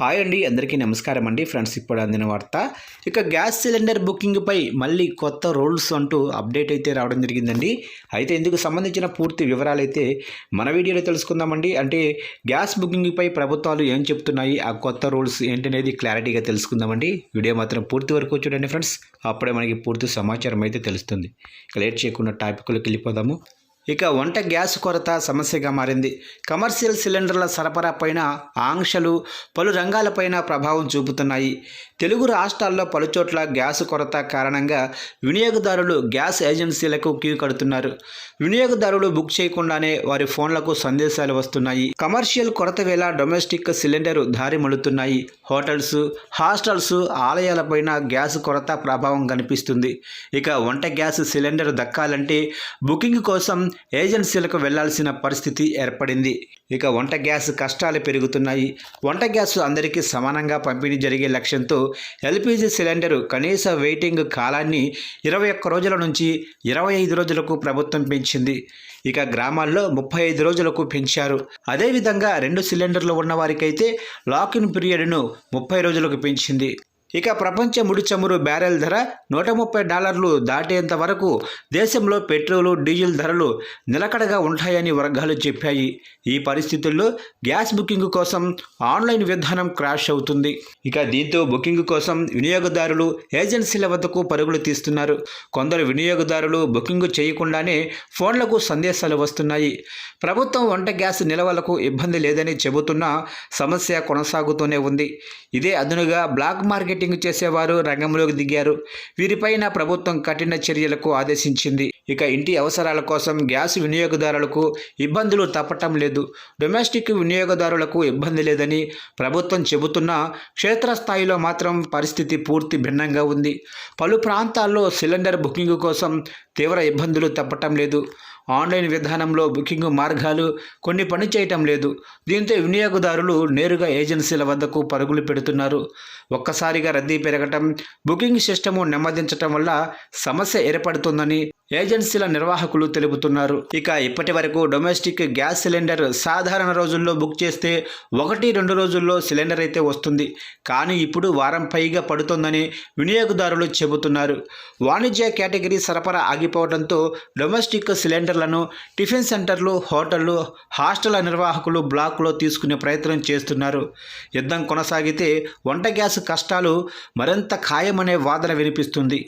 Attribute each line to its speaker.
Speaker 1: Hi అండి, అందరికీ నమస్కారం అండి. ఫ్రెండ్స్, ఇప్పుడు అందిన వార్త. ఇక గ్యాస్ సిలిండర్ బుకింగ్పై మళ్ళీ కొత్త రూల్స్ అంటూ అప్డేట్ అయితే రావడం జరిగిందండి. అయితే ఇందుకు సంబంధించిన పూర్తి వివరాలు అయితే మన వీడియోలో తెలుసుకుందామండి. అంటే గ్యాస్ బుకింగ్పై ప్రభుత్వాలు ఏం చెప్తున్నాయి, ఆ కొత్త రూల్స్ ఏంటనేది క్లారిటీగా తెలుసుకుందామండి. వీడియో మాత్రం పూర్తి వరకు చూడండి ఫ్రెండ్స్, అప్పుడే మనకి పూర్తి సమాచారం అయితే తెలుస్తుంది. ఇక లేట్ చేయకుండా టాపిక్లోకి వెళ్ళిపోదాము. ఇక వంట గ్యాస్ కొరత సమస్యగా మారింది. కమర్షియల్ సిలిండర్ల సరఫరా పైన ఆంక్షలు పలు రంగాలపైన ప్రభావం చూపుతున్నాయి. తెలుగు రాష్ట్రాల్లో పలుచోట్ల గ్యాస్ కొరత కారణంగా వినియోగదారులు గ్యాస్ ఏజెన్సీలకు క్యూ కడుతున్నారు. వినియోగదారులు బుక్ చేయకుండానే వారి ఫోన్లకు సందేశాలు వస్తున్నాయి. కమర్షియల్ కొరత వేళ డొమెస్టిక్ సిలిండర్ దారి మలుతున్నాయి. హోటల్స్, హాస్టల్స్, ఆలయాలపైన గ్యాస్ కొరత ప్రభావం కనిపిస్తుంది. ఇక వంట గ్యాస్ సిలిండర్ దక్కాలంటే బుకింగ్ కోసం ఏజెన్సీలకు వెళ్లాల్సిన పరిస్థితి ఏర్పడింది. ఇక వంట గ్యాస్ కష్టాలు పెరుగుతున్నాయి. వంట గ్యాస్ అందరికీ సమానంగా పంపిణీ జరిగే లక్ష్యంతో ఎల్పిజి సిలిండర్ కనీస వెయిటింగ్ కాలాన్ని 21 రోజుల నుంచి 25 రోజులకు ప్రభుత్వం పెంచింది. ఇక గ్రామాల్లో 35 రోజులకు పెంచారు. అదేవిధంగా 2 సిలిండర్లు ఉన్న వారికైతే లాకిన్ పీరియడ్ను 30 రోజులకు పెంచింది. ఇక ప్రపంచ ముడి చమురు బ్యారెల్ ధర $130 దాటేంత వరకు దేశంలో పెట్రోలు, డీజిల్ ధరలు నిలకడగా ఉంటాయని వర్గాలు చెప్పాయి. ఈ పరిస్థితుల్లో గ్యాస్ బుకింగ్ కోసం ఆన్లైన్ విధానం క్రాష్ అవుతుంది. ఇక దీంతో బుకింగ్ కోసం వినియోగదారులు ఏజెన్సీల వద్దకు పరుగులు తీస్తున్నారు. కొందరు వినియోగదారులు బుకింగ్ చేయకుండానే ఫోన్లకు సందేశాలు వస్తున్నాయి. ప్రభుత్వం వంట గ్యాస్ నిల్వలకు ఇబ్బంది లేదని చెబుతున్నా సమస్య కొనసాగుతూనే ఉంది. ఇదే అదునుగా బ్లాక్ మార్కెట్ చేసేవారు రంగంలోకి దిగారు. వీరిపైన ప్రభుత్వం కఠిన చర్యలకు ఆదేశించింది. ఇక ఇంటి అవసరాల కోసం గ్యాస్ వినియోగదారులకు ఇబ్బందులు తప్పటం లేదు. డొమెస్టిక్ వినియోగదారులకు ఇబ్బంది లేదని ప్రభుత్వం చెబుతున్నా క్షేత్రస్థాయిలో మాత్రం పరిస్థితి పూర్తి భిన్నంగా ఉంది. పలు ప్రాంతాల్లో సిలిండర్ బుకింగ్ కోసం తీవ్ర ఇబ్బందులు తప్పటం లేదు. ఆన్లైన్ విధానంలో బుకింగ్ మార్గాలు కొన్ని పనిచేయటం లేదు. దీంతో వినియోగదారులు నేరుగా ఏజెన్సీల వద్దకు పరుగులు పెడుతున్నారు. ఒక్కసారిగా రద్దీ పెరగటం, బుకింగ్ సిస్టము నెమ్మదించటం వల్ల సమస్య ఏర్పడుతుందని ఏజెన్సీల నిర్వాహకులు తెలుపుతున్నారు. ఇక ఇప్పటి వరకు డొమెస్టిక్ గ్యాస్ సిలిండర్ సాధారణ రోజుల్లో బుక్ చేస్తే 1-2 రోజుల్లో సిలిండర్ అయితే వస్తుంది. కానీ ఇప్పుడు వారం పైగా పడుతుందని వినియోగదారులు చెబుతున్నారు. వాణిజ్య కేటగిరీ సరఫరా ఆగిపోవడంతో డొమెస్టిక్ సిలిండర్లను టిఫిన్ సెంటర్లు, హోటళ్లు, హాస్టళ్ల నిర్వాహకులు బ్లాక్లో తీసుకునే ప్రయత్నం చేస్తున్నారు. యుద్ధం కొనసాగితే వంట గ్యాస్ కష్టాలు మరింత ఖాయమనే వాదన వినిపిస్తుంది.